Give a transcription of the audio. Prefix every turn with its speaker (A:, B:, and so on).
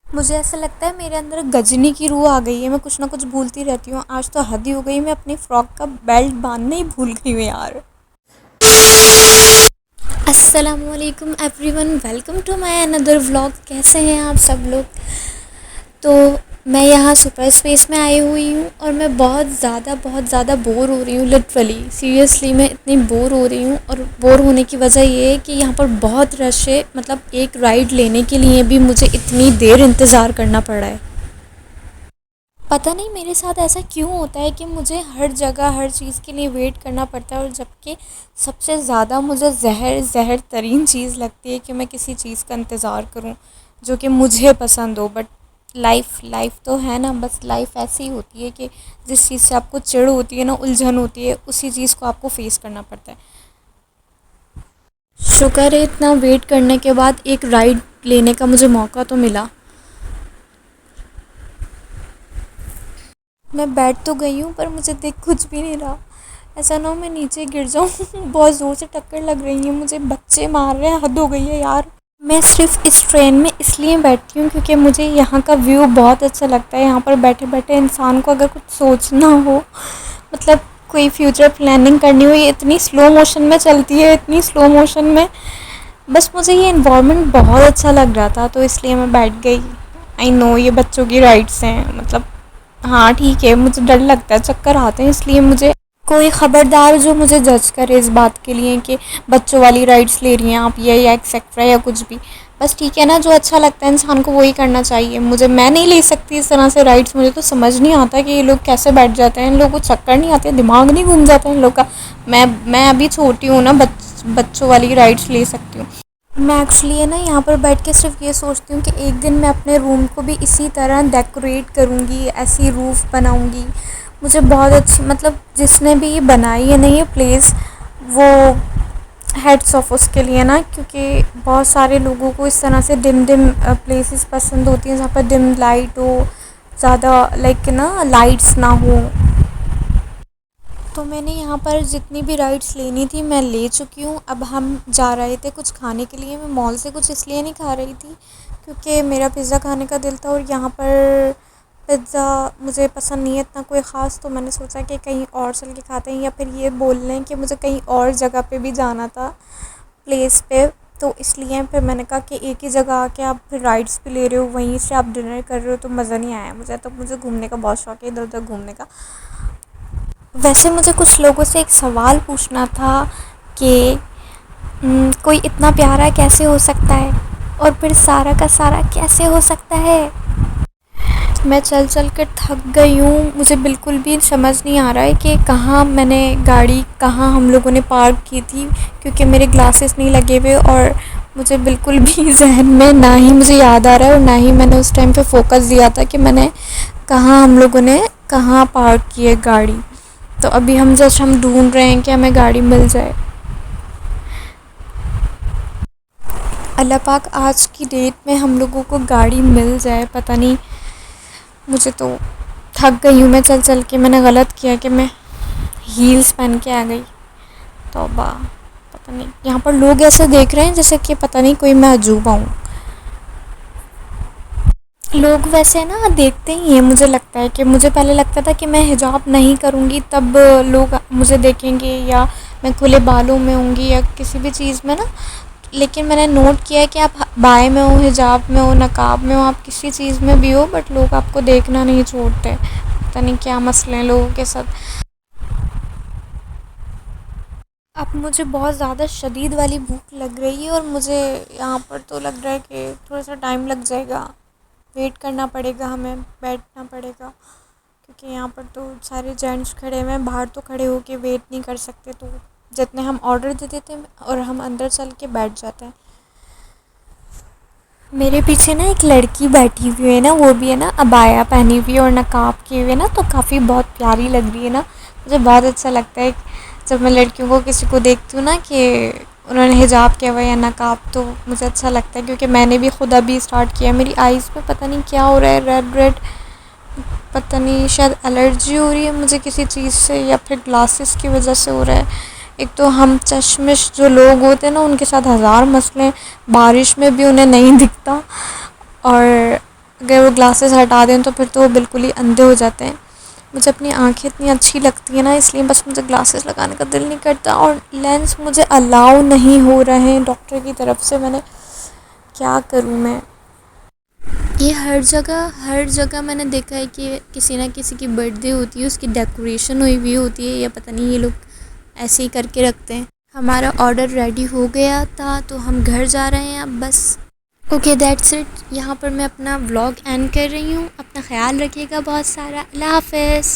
A: मुझे ऐसा लगता है मेरे अंदर गजनी की रूह आ गई है, मैं कुछ ना कुछ भूलती रहती हूँ। आज तो हद ही हो गई, मैं अपनी फ़्रॉक का बेल्ट बाँधना ही भूल गई हूँ यार। अस्सलामुअलैकुम everyone, welcome to my another vlog. कैसे हैं आप सब लोग? तो मैं यहाँ सुपर स्पेस में आई हुई हूँ और मैं बहुत ज़्यादा बोर हो रही हूँ। लिटरली सीरियसली मैं इतनी बोर हो रही हूँ, और बोर होने की वजह ये है कि यहाँ पर बहुत रश है। मतलब एक राइड लेने के लिए भी मुझे इतनी देर इंतज़ार करना पड़ा है। पता नहीं मेरे साथ ऐसा क्यों होता है कि मुझे हर जगह हर चीज़ के लिए वेट करना पड़ता है, और जबकि सबसे ज़्यादा मुझे ज़हर तरीन चीज़ लगती है कि मैं किसी चीज़ का इंतज़ार करूं जो कि मुझे पसंद हो। बट लाइफ़ लाइफ़ तो है ना, बस लाइफ़ ऐसी ही होती है कि जिस चीज़ से आपको चिढ़ होती है ना, उलझन होती है, उसी चीज़ को आपको फेस करना पड़ता है। शुक्र है इतना वेट करने के बाद एक राइड लेने का मुझे मौका तो मिला। मैं बैठ तो गई हूँ पर मुझे देख कुछ भी नहीं रहा। ऐसा ना हो मैं नीचे गिर जाऊँ। बहुत ज़ोर से टक्कर लग रही है मुझे, बच्चे मार रहे हैं, हद हो गई है यार। मैं सिर्फ़ इस ट्रेन में इसलिए बैठती हूँ क्योंकि मुझे यहाँ का व्यू बहुत अच्छा लगता है। यहाँ पर बैठे बैठे इंसान को अगर कुछ सोचना हो, मतलब कोई फ्यूचर प्लानिंग करनी हो, ये इतनी स्लो मोशन में चलती है, इतनी स्लो मोशन में। बस मुझे ये इन्वायरमेंट बहुत अच्छा लग रहा था तो इसलिए मैं बैठ गई। आई नो ये बच्चों की राइड्स हैं, मतलब हाँ ठीक है, मुझे डर लगता है, चक्कर आते हैं, इसलिए मुझे कोई ख़बरदार जो मुझे जज करे इस बात के लिए कि बच्चों वाली राइड्स ले रही हैं आप, ये या एक्सेट्रा या कुछ भी। बस ठीक है ना, जो अच्छा लगता है इंसान को वही करना चाहिए। मैं नहीं ले सकती इस तरह से राइड्स। मुझे तो समझ नहीं आता कि ये लोग कैसे बैठ जाते हैं, इन लोगों को चक्कर नहीं आते, दिमाग नहीं घूम जाता इन लोग का। मैं अभी छोटी हूँ ना, बच्चों वाली राइड्स ले सकती हूँ। मैं एक्चुअली है ना यहाँ पर बैठ के सिर्फ ये सोचती हूँ कि एक दिन मैं अपने रूम को भी इसी तरह डेकोरेट करूँगी, ऐसी रूफ़ बनाऊँगी। मुझे बहुत अच्छी, मतलब जिसने भी ये बनाई है ना ये प्लेस, वो हेड्स ऑफ उसके लिए ना, क्योंकि बहुत सारे लोगों को इस तरह से डिम डिम प्लेसेस पसंद होती हैं जहाँ पर डिम लाइट हो, ज़्यादा लाइक ना लाइट्स ना हो। तो मैंने यहाँ पर जितनी भी राइड्स लेनी थी मैं ले चुकी हूँ। अब हम जा रहे थे कुछ खाने के लिए। मैं मॉल से कुछ इसलिए नहीं खा रही थी क्योंकि मेरा पिज़्ज़ा खाने का दिल था, और यहाँ पर पिज़्ज़ा मुझे पसंद नहीं है इतना कोई ख़ास। तो मैंने सोचा कि कहीं और चल के खाते हैं, या फिर ये बोल लें कि मुझे कहीं और जगह पे भी जाना था, प्लेस पे। तो इसलिए फिर मैंने कहा कि एक ही जगह आके आप फिर राइड्स भी ले रहे हो, वहीं से आप डिनर कर रहे हो, तो मज़ा नहीं आया मुझे। तो मुझे घूमने का बहुत शौक है, इधर उधर घूमने का। वैसे मुझे कुछ लोगों से एक सवाल पूछना था कि कोई इतना प्यारा कैसे हो सकता है, और फिर सारा का सारा कैसे हो सकता है। मैं चल चल कर थक गई हूँ, मुझे बिल्कुल भी समझ नहीं आ रहा है कि कहाँ मैंने गाड़ी, कहाँ हम लोगों ने पार्क की थी, क्योंकि मेरे ग्लासेस नहीं लगे हुए, और मुझे बिल्कुल भी जहन में ना ही मुझे याद आ रहा है, और ना ही मैंने उस टाइम पे फोकस दिया था कि मैंने कहाँ, हम लोगों ने कहाँ पार्क की है गाड़ी। तो अभी हम ढूंढ रहे हैं कि हमें गाड़ी मिल जाए। अल्लाह पाक आज की डेट में हम लोगों को गाड़ी मिल जाए। पता नहीं, मुझे तो थक गई हूँ मैं चल चल के। मैंने गलत किया कि मैं हील्स पहन के आ गई। तौबा। पता नहीं यहाँ पर लोग ऐसे देख रहे हैं जैसे कि पता नहीं कोई मैं अजूबा हूँ। लोग वैसे ना देखते ही हैं, मुझे लगता है कि मुझे पहले लगता था कि मैं हिजाब नहीं करूँगी तब लोग मुझे देखेंगे, या मैं खुले बालों में होंगी या किसी भी चीज़ में ना। लेकिन मैंने नोट किया है कि आप बाय में हो, हिजाब में हो, नकाब में हो, आप किसी चीज़ में भी हो, बट लोग आपको देखना नहीं छोड़ते। पता नहीं क्या मसले हैं लोगों के साथ। अब मुझे बहुत ज़्यादा शदीद वाली भूख लग रही है, और मुझे यहाँ पर तो लग रहा है कि थोड़ा सा टाइम लग जाएगा। वेट करना पड़ेगा, हमें बैठना पड़ेगा, क्योंकि यहाँ पर तो सारे जेंट्स खड़े हुए हैं। बाहर तो खड़े होके वेट नहीं कर सकते, तो जितने हम ऑर्डर दे देते हैं और हम अंदर चल के बैठ जाते हैं। मेरे पीछे ना एक लड़की बैठी हुई है ना, वो भी है ना अबाया पहनी हुई है और नकाब किए हुए ना, तो काफ़ी बहुत प्यारी लग रही है ना। मुझे बहुत अच्छा लगता है जब मैं लड़कियों को, किसी को देखती हूँ ना कि उन्होंने हिजाब किया हुआ है या नकाब, तो मुझे अच्छा लगता है, क्योंकि मैंने भी खुद अभी स्टार्ट किया। मेरी आइज़ पे पता नहीं क्या हो रहा है, रेड रेड, पता नहीं शायद एलर्जी हो रही है मुझे किसी चीज़ से, या फिर ग्लासेस की वजह से हो रहा है। एक तो हम चश्मिश जो लोग होते हैं ना, उनके साथ हज़ार मसले हैं, बारिश में भी उन्हें नहीं दिखता, और अगर वो ग्लासेस हटा दें तो फिर तो वो बिल्कुल ही अंधे हो जाते हैं। मुझे अपनी आंखें इतनी अच्छी लगती है ना, इसलिए बस मुझे ग्लासेस लगाने का दिल नहीं करता, और लेंस मुझे अलाउ नहीं हो रहे हैं डॉक्टर की तरफ से। मैंने क्या करूँ मैं? ये हर जगह मैंने देखा है कि किसी ना किसी की बर्थडे होती है, उसकी डेकोरेशन हुई हुई होती है, या पता नहीं ये लोग ऐसे ही करके रखते हैं। हमारा ऑर्डर रेडी हो गया था तो हम घर जा रहे हैं अब बस। Okay that's it. यहाँ पर मैं अपना व्लॉग एंड कर रही हूँ। अपना ख्याल रखिएगा बहुत सारा। अल्लाह हाफ़िज़।